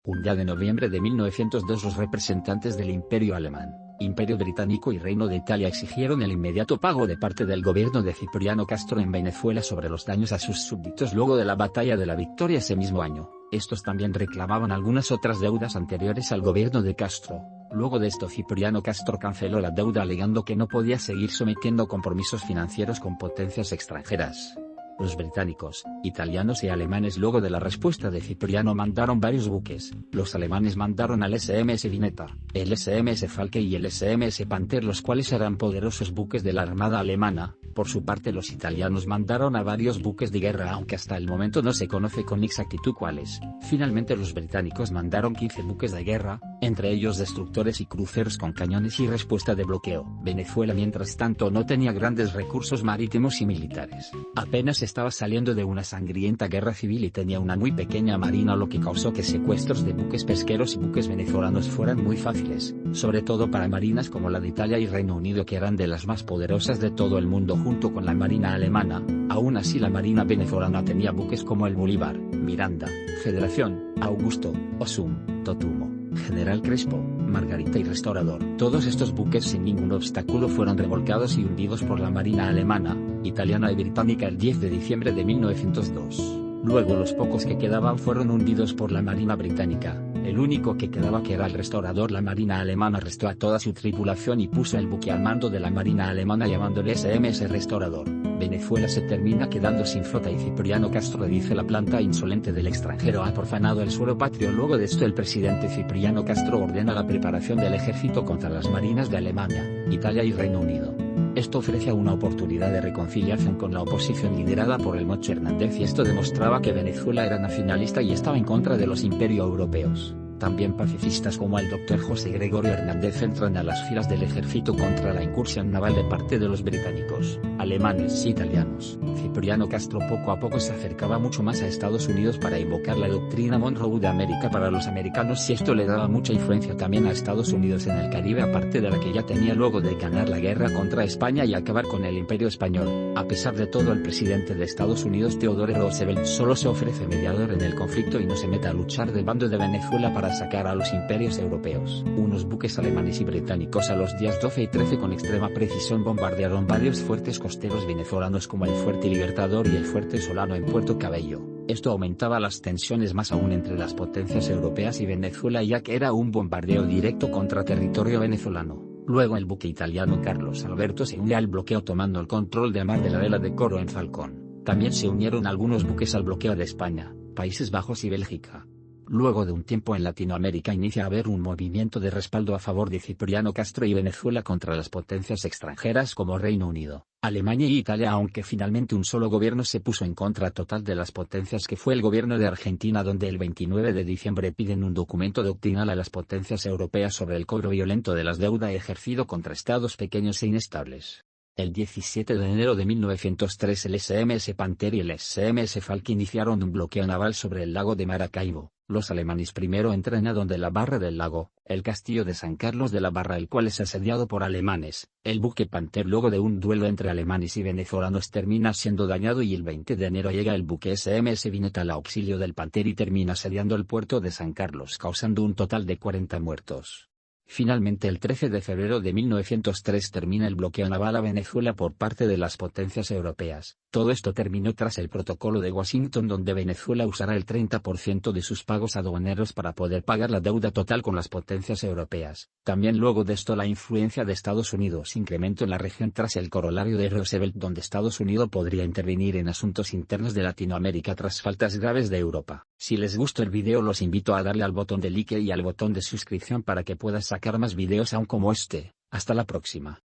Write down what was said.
Un día de noviembre de 1902 los representantes del Imperio Alemán, Imperio Británico y Reino de Italia exigieron el inmediato pago de parte del gobierno de Cipriano Castro en Venezuela sobre los daños a sus súbditos luego de la Batalla de la Victoria ese mismo año. Estos también reclamaban algunas otras deudas anteriores al gobierno de Castro. Luego de esto Cipriano Castro canceló la deuda alegando que no podía seguir sometiendo compromisos financieros con potencias extranjeras. Los británicos, italianos y alemanes luego de la respuesta de Cipriano mandaron varios buques. Los alemanes mandaron al SMS Vineta, el SMS Falke y el SMS Panther, los cuales eran poderosos buques de la armada alemana. Por su parte los italianos mandaron a varios buques de guerra, aunque hasta el momento no se conoce con exactitud cuáles. Finalmente los británicos mandaron 15 buques de guerra, entre ellos destructores y cruceros con cañones y respuesta de bloqueo. Venezuela mientras tanto no tenía grandes recursos marítimos y militares. Apenas estaba saliendo de una sangrienta guerra civil y tenía una muy pequeña marina, lo que causó que secuestros de buques pesqueros y buques venezolanos fueran muy fáciles, sobre todo para marinas como la de Italia y Reino Unido, que eran de las más poderosas de todo el mundo junto con la marina alemana. Aún así la marina venezolana tenía buques como el Bolívar, Miranda, Federación, Augusto, Osum, Totumo, General Crespo, Margarita y Restaurador. Todos estos buques sin ningún obstáculo fueron revolcados y hundidos por la marina alemana, italiana y británica el 10 de diciembre de 1902. Luego los pocos que quedaban fueron hundidos por la marina británica. El único que quedaba, que era el Restaurador, la marina alemana arrestó a toda su tripulación y puso el buque al mando de la marina alemana llamándole SMS Restaurador. Venezuela se termina quedando sin flota y Cipriano Castro dice: la planta insolente del extranjero ha profanado el suelo patrio. Luego de esto el presidente Cipriano Castro ordena la preparación del ejército contra las marinas de Alemania, Italia y Reino Unido. Esto ofrece una oportunidad de reconciliación con la oposición liderada por el Mocho Hernández, y esto demostraba que Venezuela era nacionalista y estaba en contra de los imperios europeos. También pacifistas como el Dr. José Gregorio Hernández entran a las filas del ejército contra la incursión naval de parte de los británicos, alemanes y italianos. Cipriano Castro poco a poco se acercaba mucho más a Estados Unidos para invocar la doctrina Monroe de América para los americanos, y esto le daba mucha influencia también a Estados Unidos en el Caribe, aparte de la que ya tenía luego de ganar la guerra contra España y acabar con el Imperio Español. A pesar de todo, el presidente de Estados Unidos Theodore Roosevelt solo se ofrece mediador en el conflicto y no se mete a luchar del bando de Venezuela para sacar a los imperios europeos. Unos buques alemanes y británicos a los días 12 y 13 con extrema precisión bombardearon varios fuertes costeros venezolanos como el Fuerte Libertador y el Fuerte Solano en Puerto Cabello. Esto aumentaba las tensiones más aún entre las potencias europeas y Venezuela, ya que era un bombardeo directo contra territorio venezolano. Luego el buque italiano Carlos Alberto se unió al bloqueo tomando el control de mar de la vela de Coro en Falcón. También se unieron algunos buques al bloqueo de España, Países Bajos y Bélgica. Luego de un tiempo en Latinoamérica inicia a haber un movimiento de respaldo a favor de Cipriano Castro y Venezuela contra las potencias extranjeras como Reino Unido, Alemania y Italia, aunque finalmente un solo gobierno se puso en contra total de las potencias, que fue el gobierno de Argentina, donde el 29 de diciembre piden un documento doctrinal a las potencias europeas sobre el cobro violento de las deudas ejercido contra estados pequeños e inestables. El 17 de enero de 1903 el SMS Panther y el SMS Falke iniciaron un bloqueo naval sobre el lago de Maracaibo. Los alemanes primero entran a donde la Barra del Lago, el castillo de San Carlos de la Barra, el cual es asediado por alemanes. El buque Panther, luego de un duelo entre alemanes y venezolanos, termina siendo dañado y el 20 de enero llega el buque SMS Vineta al auxilio del Panther y termina asediando el puerto de San Carlos, causando un total de 40 muertos. Finalmente el 13 de febrero de 1903 termina el bloqueo naval a Venezuela por parte de las potencias europeas. Todo esto terminó tras el Protocolo de Washington, donde Venezuela usará el 30% de sus pagos aduaneros para poder pagar la deuda total con las potencias europeas. También luego de esto la influencia de Estados Unidos incrementó en la región tras el corolario de Roosevelt, donde Estados Unidos podría intervenir en asuntos internos de Latinoamérica tras faltas graves de Europa. Si les gustó el video los invito a darle al botón de like y al botón de suscripción para que puedas sacar más videos aún como este. Hasta la próxima.